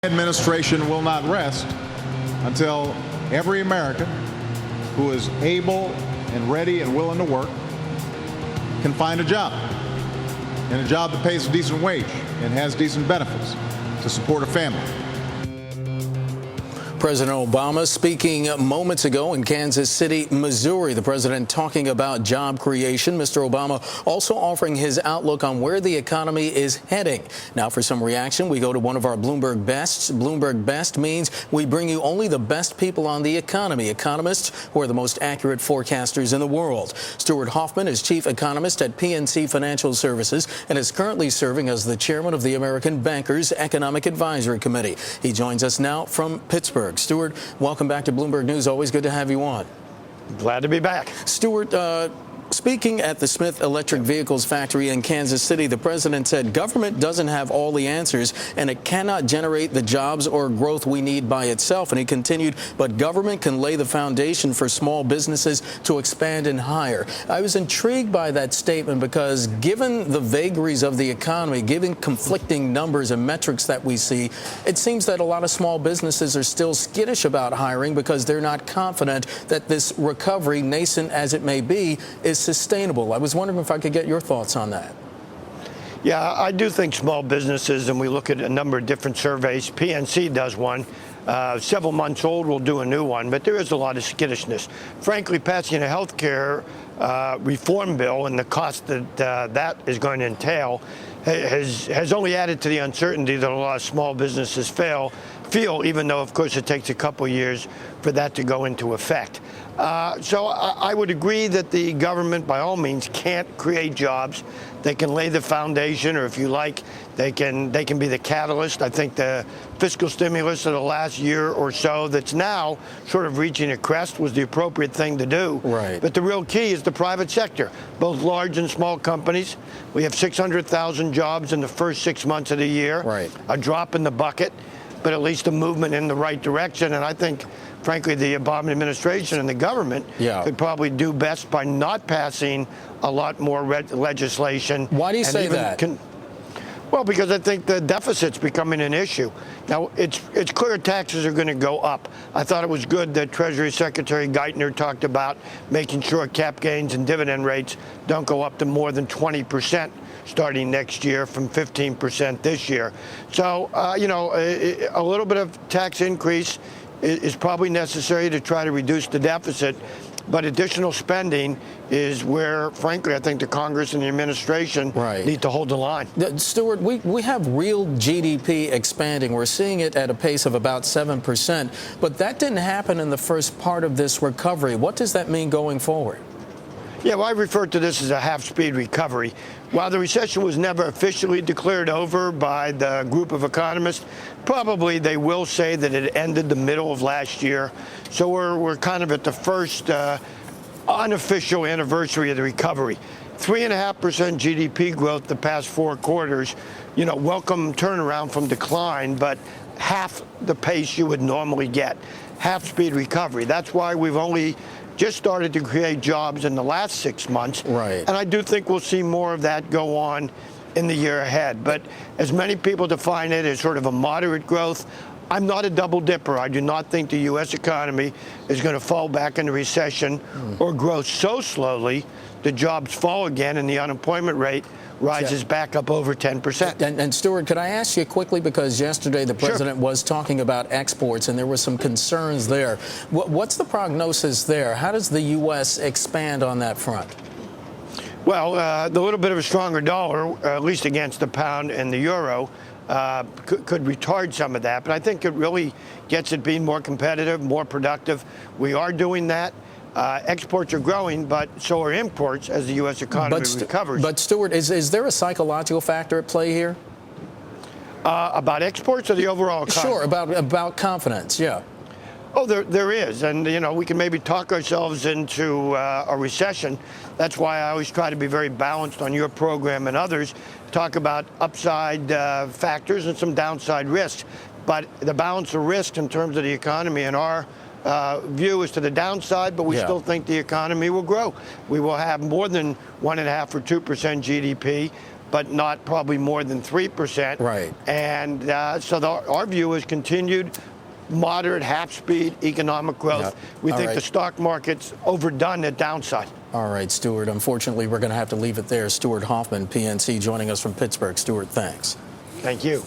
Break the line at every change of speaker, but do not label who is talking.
Administration will not rest until every American who is able and ready and willing to work can find a job, and a job that pays a decent wage and has decent benefits to support a family.
President Obama speaking moments ago in Kansas City, Missouri. The president talking about job creation. Mr. Obama also offering his outlook on where the economy is heading. Now, for some reaction, we go to one of our Bloomberg Bests. Bloomberg Best means we bring you only the best people on the economy, economists who are the most accurate forecasters in the world. Stuart Hoffman is chief economist at PNC Financial Services and is currently serving as the chairman of the American Bankers Economic Advisory Committee. He joins us now from Pittsburgh. Stuart, welcome back to Bloomberg News. Always good to have you on.
Glad to be back.
Stuart, speaking at the Smith Electric Vehicles factory in Kansas City, the president said government doesn't have all the answers and it cannot generate the jobs or growth we need by itself. And he continued, but government can lay the foundation for small businesses to expand and hire. I was intrigued by that statement because given the vagaries of the economy, given conflicting numbers and metrics that we see, it seems that a lot of small businesses are still skittish about hiring because they're not confident that this recovery, nascent as it may be, is sustainable. I was wondering if I could get your thoughts on that.
Yeah, I do think small businesses, and we look at a number of different surveys. PNC does one. Several months old, we'll do a new one, but there is a lot of skittishness. Frankly, passing a health care reform bill and the cost that that is going to entail has only added to the uncertainty that a lot of small businesses feel, even though, of course, it takes a couple years for that to go into effect. So I would agree that the government, by all means, can't create jobs. They can lay the foundation, or if you like, they can be the catalyst. I think the fiscal stimulus of the last year or so that's now sort of reaching a crest was the appropriate thing to do.
Right.
But the real key is the private sector, both large and small companies. We have 600,000 jobs in the first 6 months of the year.
Right.
A drop in the bucket, but at least a movement in the right direction. And I think, frankly, the Obama administration and the government could probably do best by not passing a lot more legislation.
Why do you say that?
Well, because I think the deficit's becoming an issue. Now, it's clear taxes are going to go up. I thought it was good that Treasury Secretary Geithner talked about making sure cap gains and dividend rates don't go up to more than 20% starting next year from 15% this year. So, a little bit of tax increase is probably necessary to try to reduce the deficit. But additional spending is where, frankly, I think the Congress and the administration need to hold the line.
Stuart, we have real GDP expanding. We're seeing it at a pace of about 7%. But that didn't happen in the first part of this recovery. What does that mean going forward?
Yeah, well, I refer to this as a half-speed recovery. While the recession was never officially declared over by the group of economists, probably they will say that it ended the middle of last year. So we're kind of at the first unofficial anniversary of the recovery. 3.5% GDP growth the past 4 quarters, welcome turnaround from decline, but half the pace you would normally get. Half-speed recovery. That's why we've only just started to create jobs in the last 6 months.
Right.
And I do think we'll see more of that go on in the year ahead. But as many people define it as sort of a moderate growth, I'm not a double dipper. I do not think the U.S. economy is going to fall back into recession or grow so slowly the jobs fall again and the unemployment rate rises back up over 10%.
And Stuart, could I ask you quickly, because yesterday the president was talking about exports and there were some concerns there. What's the prognosis there? How does the U.S. expand on that front?
Well, the little bit of a stronger dollar, at least against the pound and the euro, could retard some of that. But I think it really gets it being more competitive, more productive. We are doing that. Exports are growing, but so are imports as the U.S. economy recovers.
But, Stuart, is there a psychological factor at play here?
About exports or the overall economy?
Sure, about confidence, yeah.
Oh, there is. And, we can maybe talk ourselves into a recession. That's why I always try to be very balanced on your program and others, talk about upside factors and some downside risks. But the balance of risk in terms of the economy and our view is to the downside, but we still think the economy will grow. We will have more than 1.5 or 2% GDP. but not probably more than 3%.
Right.
And so our view is continued moderate half-speed economic growth.
Yeah.
We
All
think
right.
the stock market's overdone at downside.
All right, Stuart. Unfortunately, we're going to have to leave it there. Stuart Hoffman, PNC, joining us from Pittsburgh. Stuart, thanks.
Thank you.